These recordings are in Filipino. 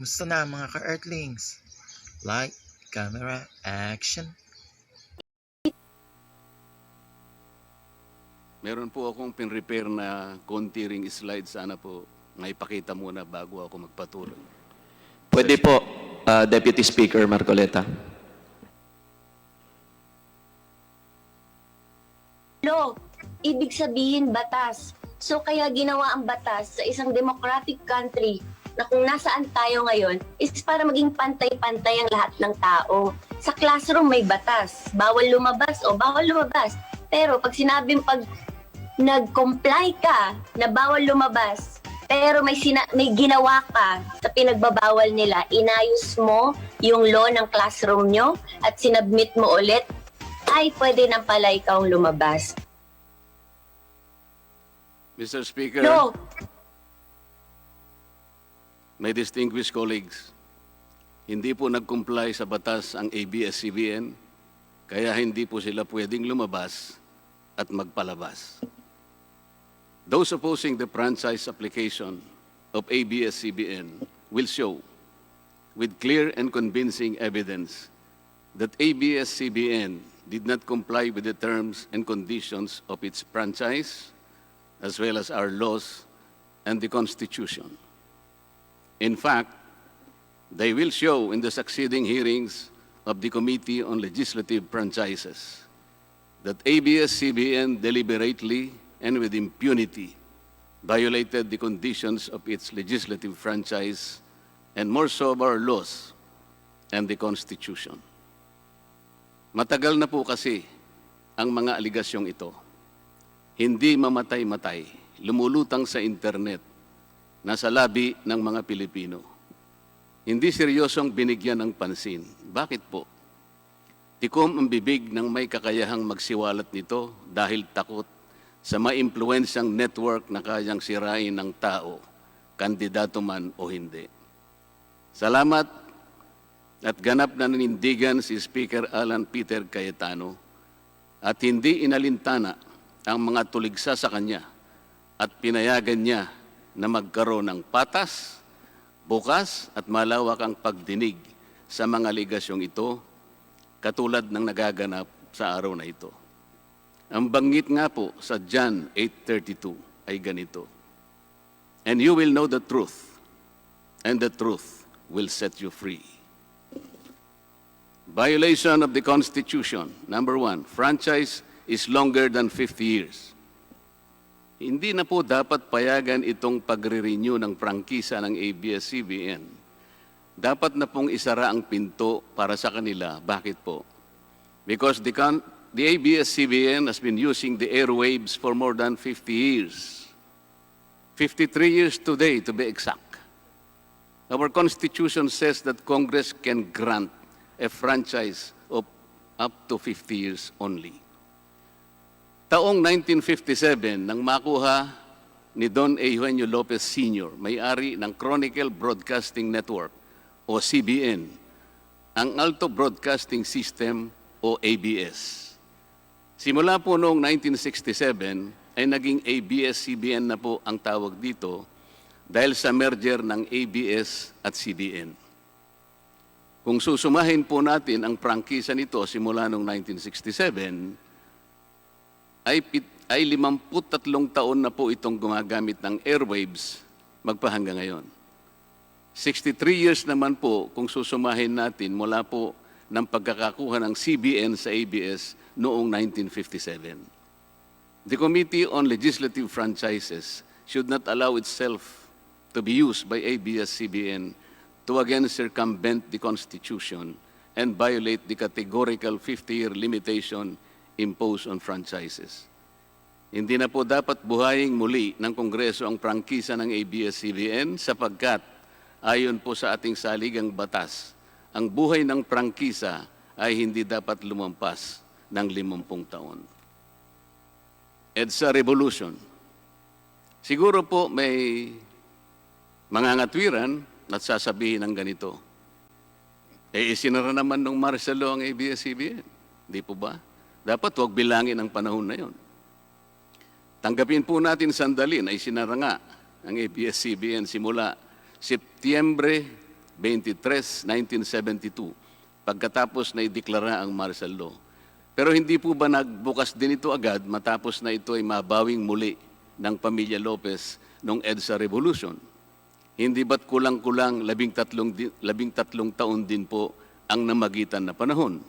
Musta na mga ka-Earthlings? Light, camera, action! Meron po akong pin-repair na konti ring slide. Sana po maipakita muna bago ako magpatuloy. Pwede po, Deputy Speaker Marcoleta. Law, ibig sabihin batas. So kaya ginawa ang batas sa isang democratic country na kung nasaan tayo ngayon is para maging pantay-pantay ang lahat ng tao. Sa classroom may batas, bawal lumabas o bawal lumabas. Pero pag sinabing pag nag-comply ka na bawal lumabas, pero may ginawa ka sa pinagbabawal nila, inayos mo yung law ng classroom nyo at sinubmit mo ulit, ay pwede nang pala ikaw lumabas. Mr. Speaker, No, my distinguished colleagues, hindi po nag-comply sa batas ang ABS-CBN, kaya hindi po sila pwedeng lumabas at magpalabas. Those opposing the franchise application of ABS-CBN will show with clear and convincing evidence that ABS-CBN did not comply with the terms and conditions of its franchise, as well as our laws and the Constitution. In fact, they will show in the succeeding hearings of the Committee on Legislative Franchises that ABS-CBN deliberately and with impunity violated the conditions of its legislative franchise and more so of our laws and the Constitution. Matagal na po kasi ang mga aligasyong ito. Hindi mamatay-matay, lumulutang sa internet, nasa labi ng mga Pilipino. Hindi seryosong binigyan ng pansin. Bakit po? Tikom ang bibig ng may kakayahang magsiwalat nito dahil takot sa maimpluwensyang network na kayang sirain ng tao, kandidato man o hindi. Salamat at ganap na nanindigan si Speaker Alan Peter Cayetano at hindi inalintana ang mga tuligsa sa kanya at pinayagan niya na magkaroon ng patas, bukas at malawak ang pagdinig sa mga aligasyong ito katulad ng nagaganap sa araw na ito. Ang banggit nga po sa John 8:32 ay ganito, "And you will know the truth, and the truth will set you free." Violation of the Constitution. Number 1, franchise is longer than 50 years. Hindi na po dapat payagan itong pagre-renew ng prangkisa ng ABS-CBN. Dapat na pong isara ang pinto para sa kanila. Bakit po? Because the ABS-CBN has been using the airwaves for more than 50 years. 53 years today, to be exact. Our Constitution says that Congress can grant a franchise of up to 50 years only. Taong 1957, nang makuha ni Don Eugenio Lopez Sr., may-ari ng Chronicle Broadcasting Network o CBN, ang Alto Broadcasting System o ABS. Simula po noong 1967 ay naging ABS-CBN na po ang tawag dito dahil sa merger ng ABS at CBN. Kung susumahin po natin ang prangkisa nito simula noong 1967, ay 53 taon na po itong gumagamit ng airwaves magpahanggang ngayon. 63 years naman po kung susumahin natin mula po ng pagkakakuha ng CBN sa ABS noong 1957. The Committee on Legislative Franchises should not allow itself to be used by ABS-CBN to again circumvent the Constitution and violate the categorical 50-year limitation imposed on franchises. Hindi na po dapat buhayin muli ng Kongreso ang prangkisa ng ABS-CBN sapagkat ayon po sa ating saligang batas, ang buhay ng prangkisa ay hindi dapat lumampas ng 50 taon. EDSA Revolution. Siguro po may mga ngatwiran at sasabihin ng ganito, isinara naman ng martial law ang ABS-CBN. Di po ba? Dapat huwag bilangin ang panahon na yon. Tanggapin po natin sandali na isinara nga ang ABS-CBN simula Setyembre 23, 1972, pagkatapos na ideklara ang martial law. Pero hindi po ba nagbukas din ito agad matapos na ito ay mabawing muli ng pamilya Lopez noong EDSA Revolution? Hindi ba't kulang-kulang 13 taon din po ang namagitan na panahon?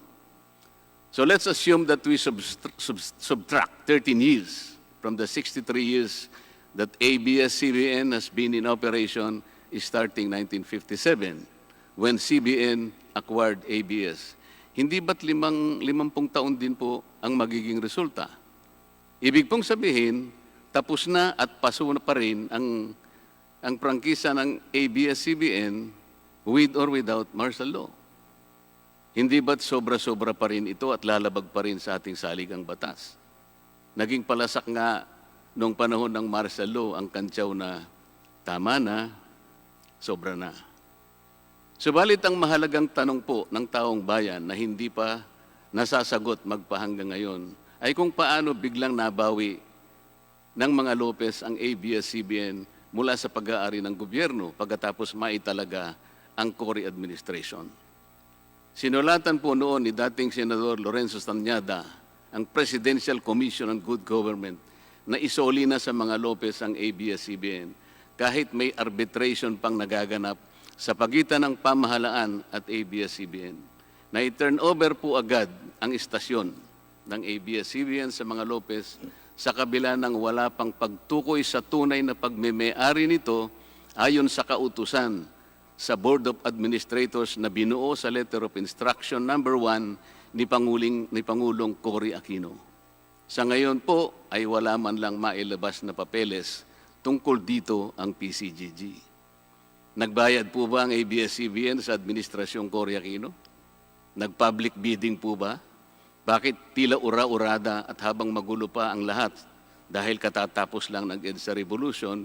So let's assume that we subtract 13 years from the 63 years that ABS-CBN has been in operation starting 1957 when CBN acquired ABS. Hindi ba't 50 taon din po ang magiging resulta? Ibig pong sabihin, tapos na at paso na pa rin ang prangkisa ng ABS-CBN with or without martial law. Hindi ba't sobra-sobra pa rin ito at lalabag pa rin sa ating saligang batas? Naging palasak nga noong panahon ng martial law ang kantyaw na tama na, sobra na. Subalit ang mahalagang tanong po ng taong bayan na hindi pa nasasagot magpahanggang ngayon ay kung paano biglang nabawi ng mga Lopez ang ABS-CBN mula sa pag-aari ng gobyerno pagkatapos maitalaga ang Cory administration. Sinulatan po noon ni dating Senador Lorenzo Tanyada ang Presidential Commission on Good Government na isoli na sa mga Lopez ang ABS-CBN kahit may arbitration pang nagaganap sa pagitan ng pamahalaan at ABS-CBN. Na i-turn over po agad ang istasyon ng ABS-CBN sa mga Lopez sa kabila ng wala pang pagtukoy sa tunay na pagmeme-ari nito ayon sa kautusan sa Board of Administrators na binuo sa Letter of Instruction number 1 ni Pangulong Cory Aquino. Sa ngayon po ay wala man lang mailabas na papeles tungkol dito ang PCGG. Nagbayad po ba ang ABS-CBN sa Administrasyong Cory Aquino? Nag-public bidding po ba? Bakit tila ura-urada at habang magulo pa ang lahat dahil katatapos lang ng EDSA Revolution,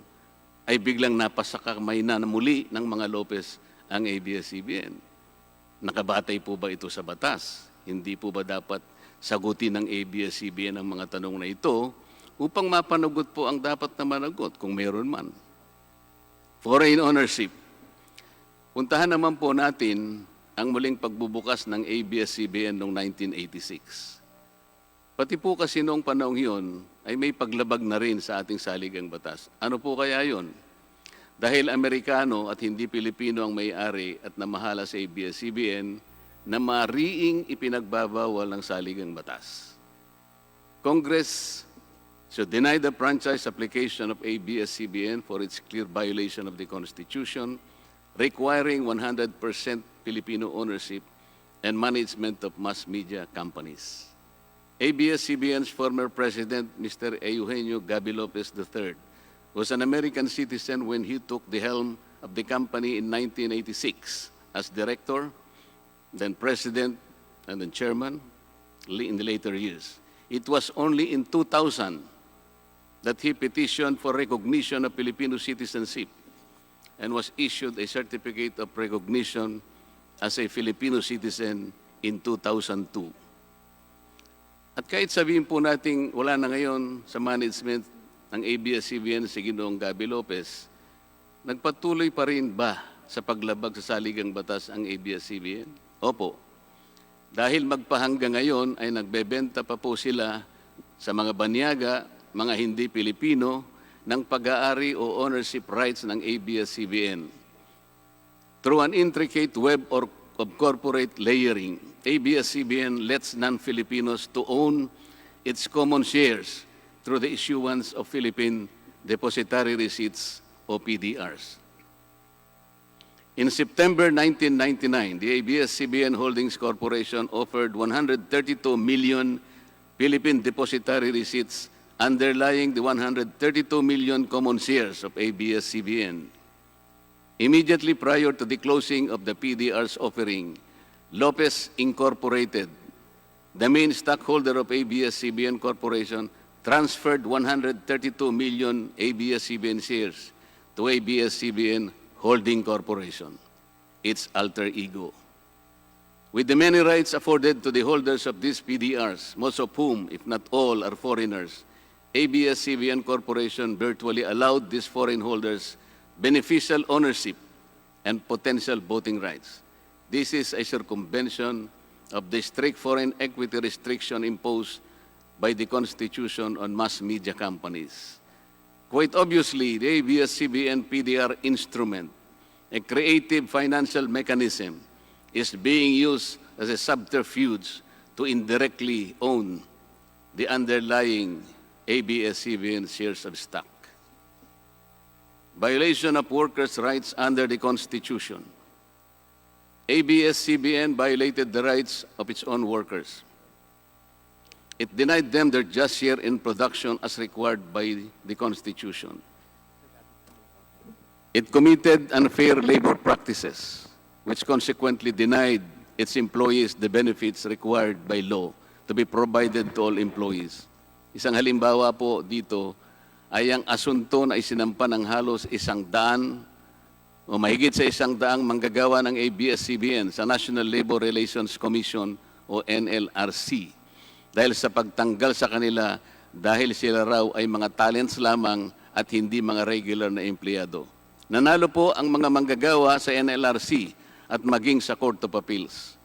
ay biglang napasakamay na muli ng mga Lopez ang ABS-CBN? Nakabatay po ba ito sa batas? Hindi po ba dapat sagutin ng ABS-CBN ang mga tanong na ito upang mapanagot po ang dapat na managot kung meron man? Foreign ownership. Puntahan naman po natin ang muling pagbubukas ng ABS-CBN noong 1986. Pati po kasi noong panahong yun ay may paglabag na rin sa ating saligang batas. Ano po kaya yun? Dahil Amerikano at hindi Pilipino ang may-ari at namahala sa ABS-CBN na mariing ipinagbabawal ng saligang batas. Congress should deny the franchise application of ABS-CBN for its clear violation of the Constitution, requiring 100% Filipino ownership and management of mass media companies. ABS-CBN's former president, Mr. Eugenio Gaby Lopez III, was an American citizen when he took the helm of the company in 1986 as director, then president, and then chairman in the later years. It was only in 2000 that he petitioned for recognition of Filipino citizenship and was issued a certificate of recognition as a Filipino citizen in 2002. At kahit sabihin po nating wala na ngayon sa management ng ABS-CBN si Ginoong Gaby Lopez, nagpatuloy pa rin ba sa paglabag sa saligang batas ang ABS-CBN? Opo. Dahil magpahanggang ngayon ay nagbebenta pa po sila sa mga banyaga, mga hindi Pilipino, ng pag-aari o ownership rights ng ABS-CBN. Through an intricate web of corporate layering, ABS-CBN lets non-Filipinos to own its common shares through the issuance of Philippine Depositary Receipts o PDRs. In September 1999, the ABS-CBN Holdings Corporation offered 132 million Philippine Depositary Receipts underlying the 132 million common shares of ABS-CBN. Immediately prior to the closing of the PDR's offering, Lopez Incorporated, the main stockholder of ABS-CBN Corporation, transferred 132 million ABS-CBN shares to ABS-CBN Holding Corporation, its alter ego. With the many rights afforded to the holders of these PDRs, most of whom, if not all, are foreigners, ABS-CBN Corporation virtually allowed these foreign holders beneficial ownership and potential voting rights. This is a circumvention of the strict foreign equity restriction imposed by the Constitution on mass media companies. Quite obviously, the ABS-CBN PDR instrument, a creative financial mechanism, is being used as a subterfuge to indirectly own the underlying ABS-CBN shares of stock. Violation of workers' rights under the Constitution. ABS-CBN violated the rights of its own workers. It denied them their just share in production as required by the Constitution. It committed unfair labor practices, which consequently denied its employees the benefits required by law to be provided to all employees. Isang halimbawa po dito ay ang asunto na isinampa ng halos 100 o mahigit sa 100 manggagawa ng ABS-CBN sa National Labor Relations Commission o NLRC dahil sa pagtanggal sa kanila dahil sila raw ay mga talents lamang at hindi mga regular na empleyado. Nanalo po ang mga manggagawa sa NLRC at maging sa Court of Appeals.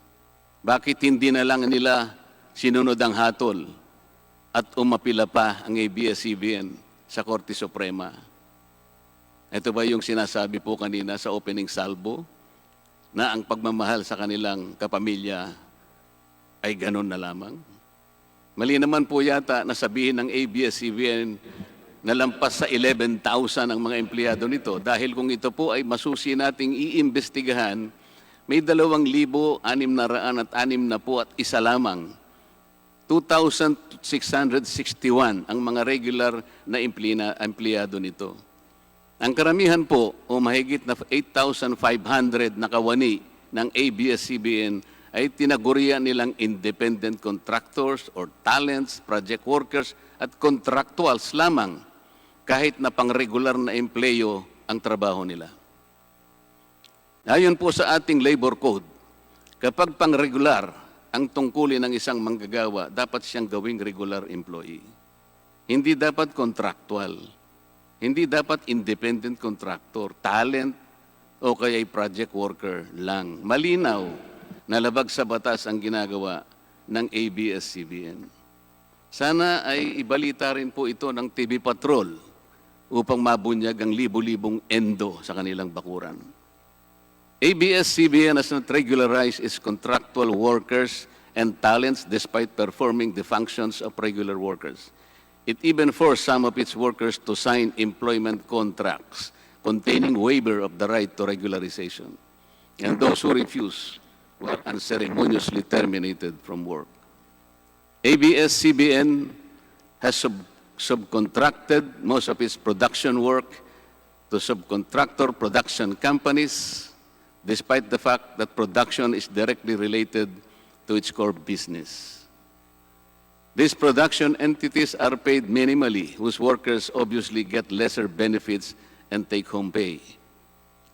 Bakit hindi na lang nila sinunod ang hatol at umapila pa ang ABS-CBN sa Korte Suprema? Ito ba yung sinasabi po kanina sa opening salvo na ang pagmamahal sa kanilang kapamilya ay ganun na lamang? Mali naman po yata na sabihin ng ABS-CBN na lampas sa 11,000 ang mga empleyado nito dahil kung ito po ay masusi nating iimbestigahan, may 2,661 at isa lamang. 2,661 ang mga regular na empleyado nito. Ang karamihan po o mahigit na 8,500 na kawani ng ABS-CBN ay tinagurian nilang independent contractors or talents, project workers at contractuals lamang kahit na pang-regular na empleyo ang trabaho nila. Ayon po sa ating labor code, kapag pang-regular ang tungkulin ng isang manggagawa, dapat siyang gawing regular employee. Hindi dapat contractual. Hindi dapat independent contractor, talent, o kaya'y project worker lang. Malinaw na labag sa batas ang ginagawa ng ABS-CBN. Sana ay ibalita rin po ito ng TV Patrol upang mabunyag ang libu-libong endo sa kanilang bakuran. ABS-CBN has not regularized its contractual workers and talents despite performing the functions of regular workers. It even forced some of its workers to sign employment contracts containing waiver of the right to regularization. And those who refuse were unceremoniously terminated from work. ABS-CBN has subcontracted most of its production work to subcontractor production companies, despite the fact that production is directly related to its core business. These production entities are paid minimally, whose workers obviously get lesser benefits and take-home pay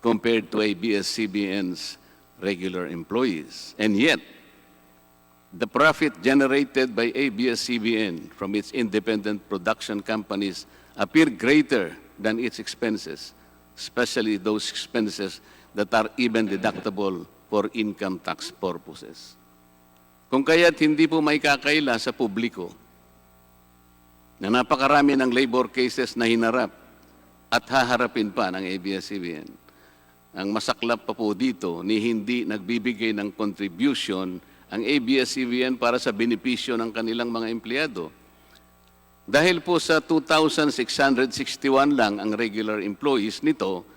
compared to ABS-CBN's regular employees. And yet, the profit generated by ABS-CBN from its independent production companies appear greater than its expenses, especially those expenses that are even deductible for income tax purposes. Kung kaya't hindi po may kakaila sa publiko na napakarami ng labor cases na hinarap at haharapin pa ng ABS-CBN. Ang masaklap pa po dito ni hindi nagbibigay ng contribution ang ABS-CBN para sa benepisyo ng kanilang mga empleyado. Dahil po sa 2,661 lang ang regular employees nito,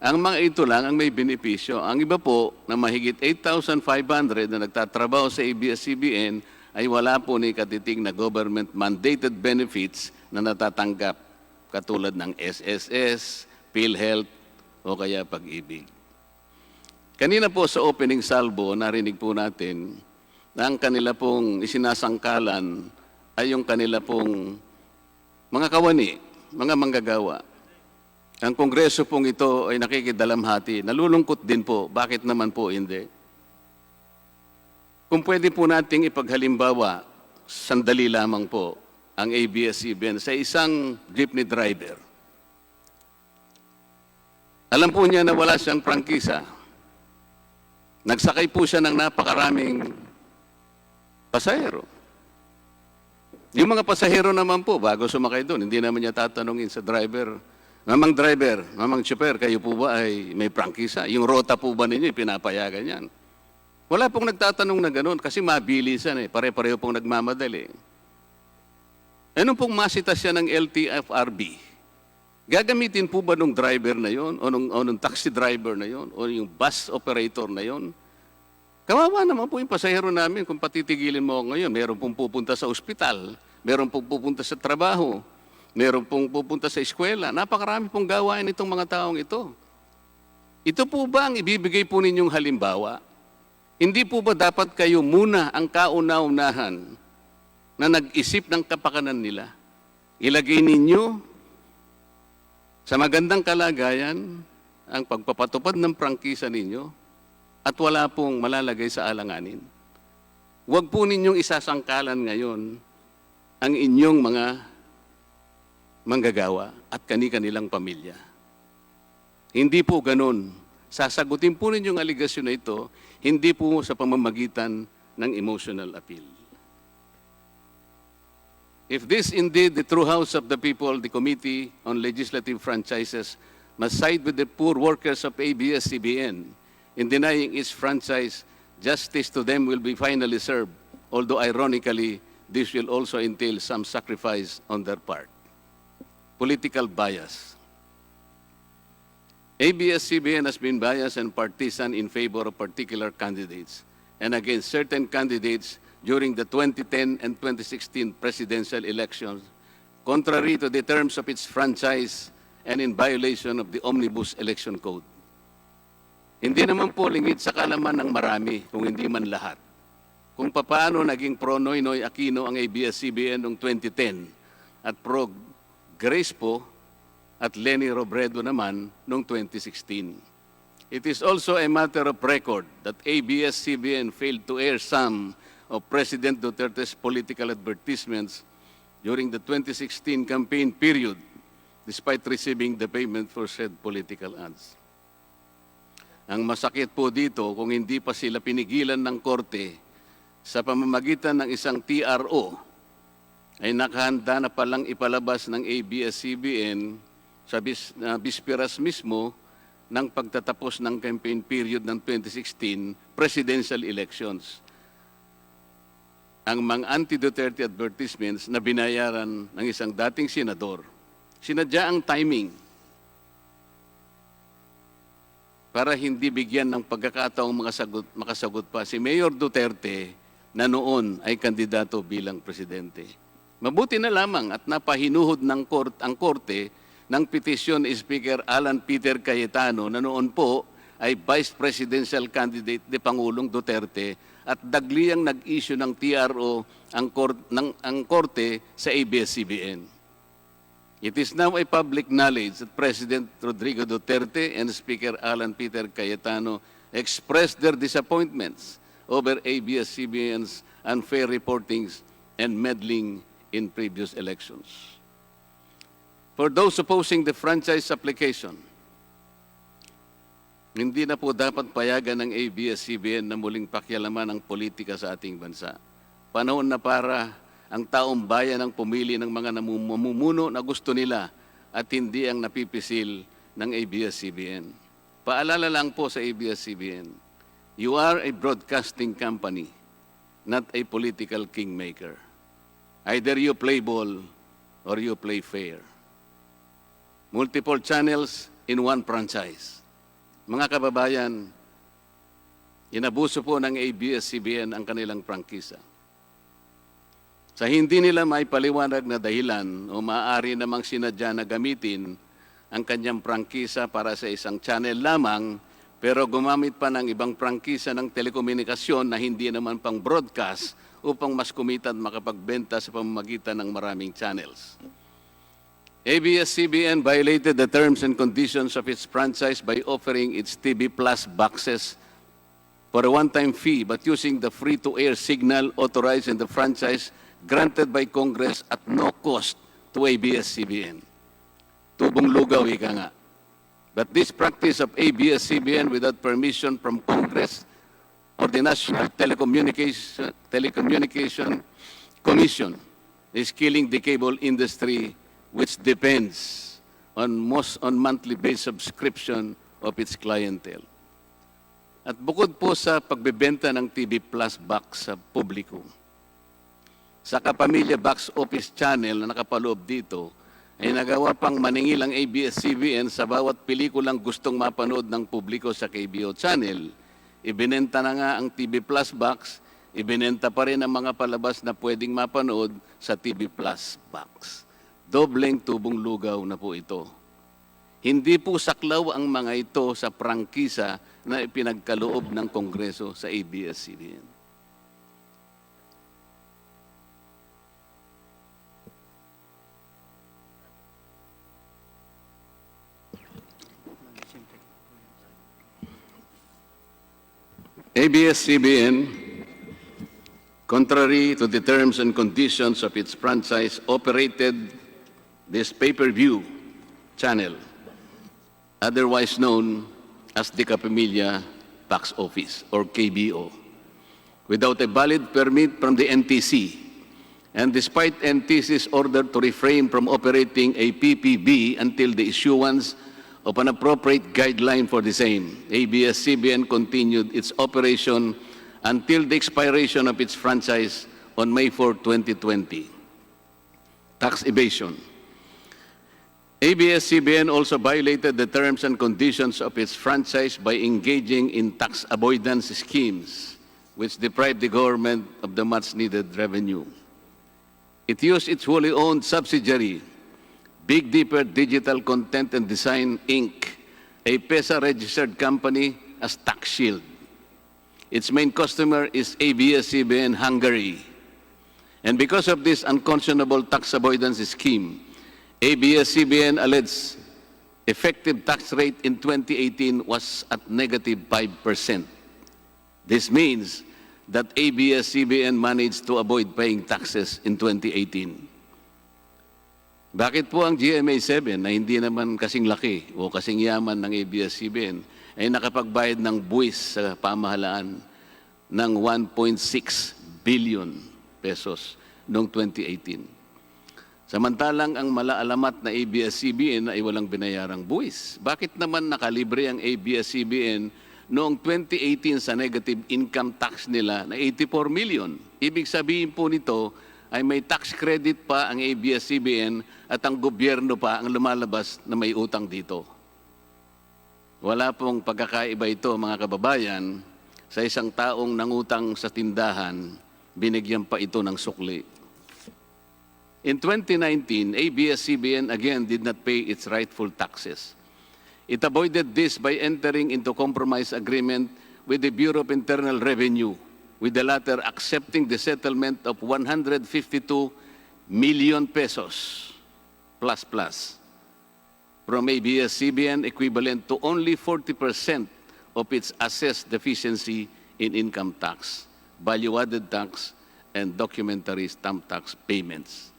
ang mga ito lang ang may benepisyo. Ang iba po na mahigit 8,500 na nagtatrabaho sa ABS-CBN ay wala po ni katiting na government-mandated benefits na natatanggap katulad ng SSS, PhilHealth, o kaya Pag-ibig. Kanina po sa opening salvo, narinig po natin na ang kanila pong isinasangkalan ay yung kanila pong mga kawani, mga manggagawa. Ang kongreso pong ito ay nakikidalamhati. Nalulungkot din po. Bakit naman po hindi? Kung pwede po nating ipaghalimbawa, sandali lamang po, ang ABS-CBN sa isang jeepney driver. Alam po niya na wala siyang prangkisa. Nagsakay po siya ng napakaraming pasahero. Yung mga pasahero naman po, bago sumakay doon, hindi naman niya tatanungin sa driver, Mamang driver, mamang chopper, kayo po ba ay may prangkisa? Yung rota po ba ninyo, pinapayagan yan? Wala pong nagtatanong na gano'n kasi mabilisan eh. Pare-pareho pong nagmamadali. Anong pong masita siya ng LTFRB? Gagamitin po ba nung driver na yon o nung taxi driver na yon o yung bus operator na yon? Kawawa naman po yung pasahero namin kung patitigilin mo ngayon. Meron pong pupunta sa ospital, meron pong pupunta sa trabaho, meron pong pupunta sa eskwela. Napakarami pong gawain itong mga taong ito. Ito po ba ang ibibigay po ninyong halimbawa? Hindi po ba dapat kayo muna ang kauna-unahan na nag-isip ng kapakanan nila? Ilagay ninyo sa magandang kalagayan ang pagpapatupad ng prangkisa ninyo at wala pong malalagay sa alanganin. Huwag po ninyong isasangkalan ngayon ang inyong mga manggagawa at kani-kanilang pamilya. Hindi po ganun. Sasagutin po ninyong aligasyon na ito, hindi po sa pamamagitan ng emotional appeal. If this indeed the true house of the people, the Committee on Legislative Franchises must side with the poor workers of ABS-CBN in denying its franchise, justice to them will be finally served, although ironically, this will also entail some sacrifice on their part. Political bias. ABS-CBN has been biased and partisan in favor of particular candidates and against certain candidates during the 2010 and 2016 presidential elections, contrary to the terms of its franchise and in violation of the Omnibus Election Code. Hindi naman po lingid sa kalaman ng marami, kung hindi man lahat, kung paano naging pro-Noynoy Aquino ang ABS-CBN noong 2010 at pro-Grace po at Leni Robredo naman noong 2016. It is also a matter of record that ABS-CBN failed to air some of President Duterte's political advertisements during the 2016 campaign period, despite receiving the payment for said political ads. Ang masakit po dito, kung hindi pa sila pinigilan ng korte sa pamamagitan ng isang TRO, ay nakahanda na palang ipalabas ng ABS-CBN sa bisperas mismo ng pagtatapos ng campaign period ng 2016 presidential elections. Ang mga anti-Duterte advertisements na binayaran ng isang dating senador, sinadya ang timing para hindi bigyan ng pagkakataong makasagot pa si Mayor Duterte na noon ay kandidato bilang presidente. Mabuti na lamang at napahinuhod ng ang korte ng petisyon ni Speaker Alan Peter Cayetano na noon po ay Vice Presidential Candidate ni Pangulong Duterte at dagliang nag-issue ng TRO ang korte sa ABS-CBN. It is now a public knowledge that President Rodrigo Duterte and Speaker Alan Peter Cayetano expressed their disappointments over ABS-CBN's unfair reportings and meddling in previous elections. For those opposing the franchise application, hindi na po dapat payagan ng ABS-CBN na muling pakialaman ang politika sa ating bansa. Panahon na para ang taong bayan ang pumili ng mga namumuno na gusto nila at hindi ang napipisil ng ABS-CBN. Paalala lang po sa ABS-CBN, you are a broadcasting company, not a political kingmaker. Either you play ball or you play fair. Multiple channels in one franchise. Mga kababayan, inabuso po ng ABS-CBN ang kanilang prangkisa. Sa hindi nila may paliwanag na dahilan o maaari namang sinadya na gamitin ang kanyang prangkisa para sa isang channel lamang, pero gumamit pa ng ibang prangkisa ng telekomunikasyon na hindi naman pang broadcast upang mas kumita at makapagbenta sa pamamagitan ng maraming channels. ABS-CBN violated the terms and conditions of its franchise by offering its TV Plus boxes for a one-time fee but using the free-to-air signal authorized in the franchise granted by Congress at no cost to ABS-CBN. Tubong lugaw, ika nga. But this practice of ABS-CBN without permission from Congress or the National Telecommunication Commission is killing the cable industry, which depends on monthly-based subscription of its clientele. At bukod po sa pagbebenta ng TV Plus box sa publiko, sa Kapamilya Box Office Channel na nakapaloob dito, ay nagawa pang maningil ang ABS-CBN sa bawat pelikulang gustong mapanood ng publiko sa KBO Channel. Ibinenta na nga ang TV Plus box, ibinenta pa rin ang mga palabas na pwedeng mapanood sa TV Plus box. Dobleng tubong lugaw na po ito. Hindi po saklaw ang mga ito sa prangkisa na ipinagkaloob ng Kongreso sa ABS-CBN. ABS-CBN, contrary to the terms and conditions of its franchise, operated this pay-per-view channel, otherwise known as the Kapamilya Box Office, or KBO, without a valid permit from the NTC. And despite NTC's order to refrain from operating a PPB until the issuance of an appropriate guideline for the same, ABS-CBN continued its operation until the expiration of its franchise on May 4, 2020. Tax evasion. ABS-CBN also violated the terms and conditions of its franchise by engaging in tax avoidance schemes, which deprived the government of the much-needed revenue. It used its wholly owned subsidiary, Big Dipper Digital Content and Design, Inc., a PESA-registered company, as tax shield. Its main customer is ABS-CBN Hungary. And because of this unconscionable tax avoidance scheme, ABS-CBN alleged effective tax rate in 2018 was at negative 5%. This means that ABS-CBN managed to avoid paying taxes in 2018. Bakit po ang GMA7 na hindi naman kasing laki o kasing yaman ng ABS-CBN ay nakapagbayad ng buwis sa pamahalaan ng 1.6 billion pesos noong 2018? Samantalang ang malaalamat na ABS-CBN ay walang binayarang buwis. Bakit naman nakalibre ang ABS-CBN noong 2018 sa negative income tax nila na 84 million? Ibig sabihin po nito ay may tax credit pa ang ABS-CBN at ang gobyerno pa ang lumalabas na may utang dito. Wala pong pagkakaiba ito, mga kababayan, sa isang taong nangutang sa tindahan, binigyan pa ito ng sukli. In 2019, ABS-CBN again did not pay its rightful taxes. It avoided this by entering into compromise agreement with the Bureau of Internal Revenue, with the latter accepting the settlement of 152 million pesos plus from ABS-CBN, equivalent to only 40% of its assessed deficiency in income tax, value-added tax, and documentary stamp tax payments.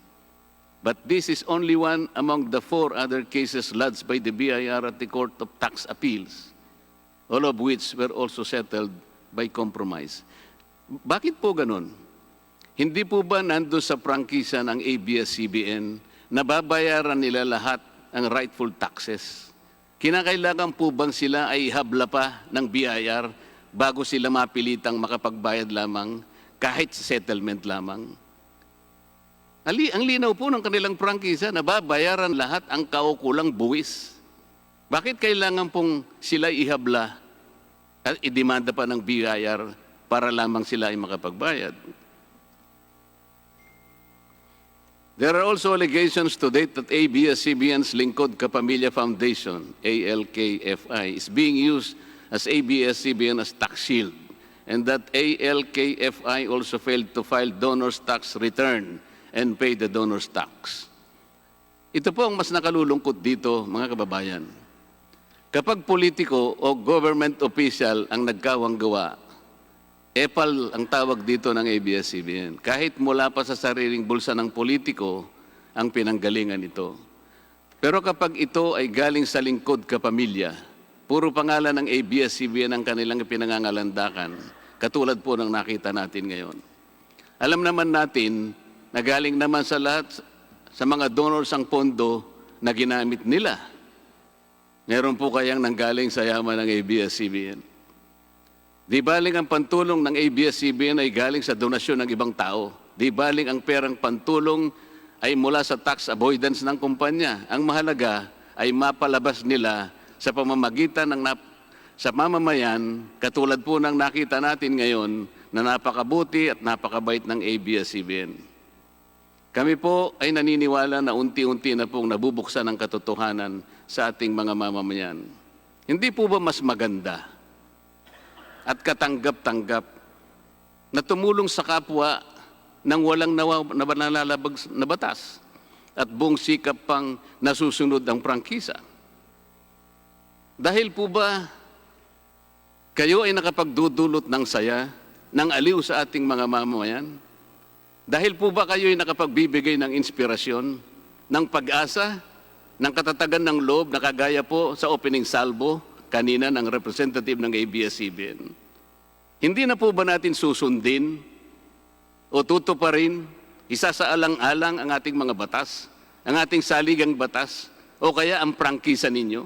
But this is only one among the 4 other cases lodged by the BIR at the Court of Tax Appeals, all of which were also settled by compromise. Bakit po ganun? Hindi po ba nando sa prangkisa ng ABS-CBN na babayaran nila lahat ang rightful taxes? Kinakailangan po bang sila ay habla pa ng BIR bago sila mapilitang makapagbayad lamang kahit sa settlement lamang? Ang linaw po ng kanilang prangkisa na babayaran lahat ang kaukulang buwis. Bakit kailangan pong sila ihabla at idemanda pa ng BIR para lamang sila ay makapagbayad? There are also allegations to date that ABS-CBN's Lingkod Kapamilya Foundation, ALKFI, is being used as ABS-CBN as tax shield, and that ALKFI also failed to file donor's tax return and pay the donor's tax. Ito po ang mas nakalulungkot dito, mga kababayan. Kapag politiko o government official ang nagkawang gawa, epal ang tawag dito ng ABS-CBN. Kahit mula pa sa sariling bulsa ng politiko ang pinanggalingan ito. Pero kapag ito ay galing sa lingkod kapamilya, puro pangalan ng ABS-CBN ang kanilang pinangangalandakan, katulad po ng nakita natin ngayon. Alam naman natin na galing naman sa lahat, sa mga donors ang pondo na ginamit nila. Meron po kayang nanggaling sa yaman ng ABS-CBN. Di baling ang pantulong ng ABS-CBN ay galing sa donasyon ng ibang tao. Di baling ang perang pantulong ay mula sa tax avoidance ng kumpanya. Ang mahalaga ay mapalabas nila sa pamamagitan ng sa mamamayan, katulad po ng nakita natin ngayon na napakabuti at napakabait ng ABS-CBN. Kami po ay naniniwala na unti-unti na pong nabubuksan ang katotohanan sa ating mga mamamayan. Hindi po ba mas maganda at katanggap-tanggap na tumulong sa kapwa nang walang nalalabag na batas at buong sikap pang nasusunod ang prangkisa? Dahil po ba kayo ay nakapagdudulot ng saya, ng aliw sa ating mga mamamayan? Dahil po ba kayo ay nakapagbibigay ng inspirasyon, ng pag-asa, ng katatagan ng loob na kagaya po sa opening salvo kanina ng representative ng ABS-CBN? Hindi na po ba natin susundin o tutuparin, isa sa alang-alang ang ating mga batas, ang ating saligang batas, o kaya ang prangkisa ninyo?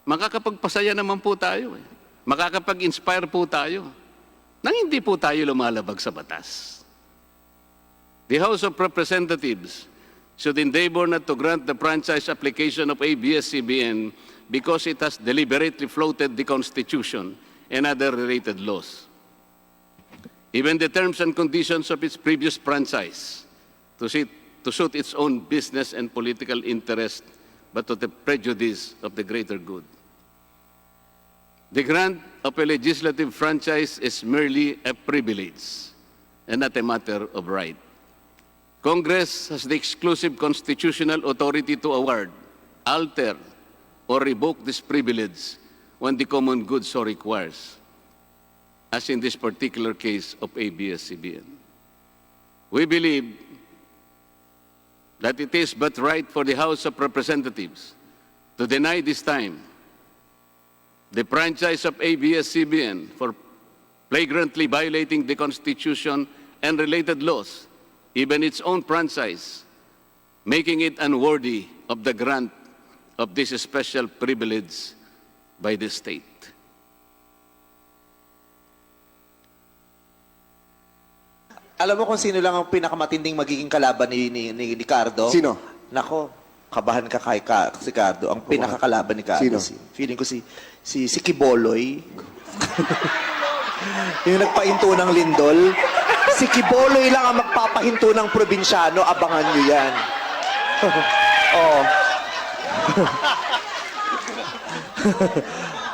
Makakapagpasaya naman po tayo. Makakapag-inspire po tayo nang hindi po tayo lumalabag sa batas. The House of Representatives should endeavor not to grant the franchise application of ABS-CBN because it has deliberately floated the Constitution and other related laws. Even the terms and conditions of its previous franchise to suit its own business and political interest, but to the prejudice of the greater good. The grant of a legislative franchise is merely a privilege and not a matter of right. Congress has the exclusive constitutional authority to award, alter, or revoke this privilege when the common good so requires, as in this particular case of ABS-CBN. We believe that it is but right for the House of Representatives to deny this time the franchise of ABS-CBN for flagrantly violating the Constitution and related laws, even its own franchise, making it unworthy of the grant of this special privilege by the state. Alam mo kung sino lang ang pinakamatinding magiging kalaban ni Cardo? Sino? Nako, kabahan ka kay si Cardo. Ang pinakakalaban ni Cardo. Feeling ko si Kiboloy. Yung nagpahinto ng lindol. Si Kiboloy lang ang magpapahinto ng probinsyano. Abangan nyo yan. Oh.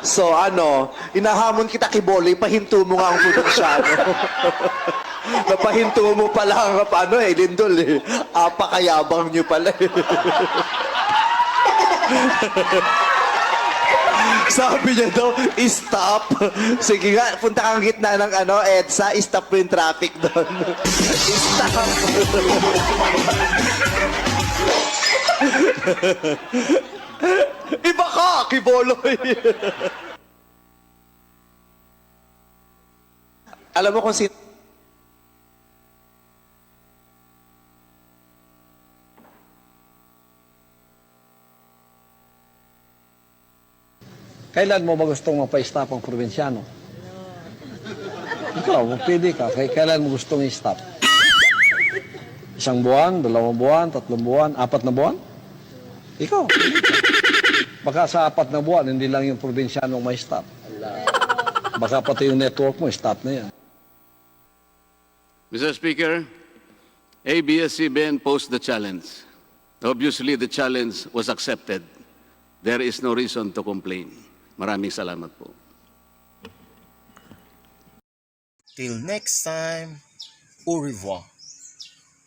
So inahamon kita Kiboloy, pahinto mo nga ang probinsyano. Napahinto mo pala ang lindol eh. Apakayabang nyo pala eh. Sabi niya daw, stop. Sige nga, punta kang gitna ng EDSA, stop mo yung traffic doon. Stop. Iba ka, Kiboloy. Alam mo kung sino Kailan mo ba gustong mapa-stop ang probinsyano? Ikaw, pwede ka. Kailan mo gustong i-stop? 1 buwan, 2 buwan, 3 buwan, 4 na buwan? Ikaw. Baka sa 4 na buwan, hindi lang yung probinsyano may stop. Baka pati yung network mo, stop na yan. Mr. Speaker, ABS-CBN posed the challenge. Obviously, the challenge was accepted. There is no reason to complain. Maraming salamat po. Till next time, au revoir.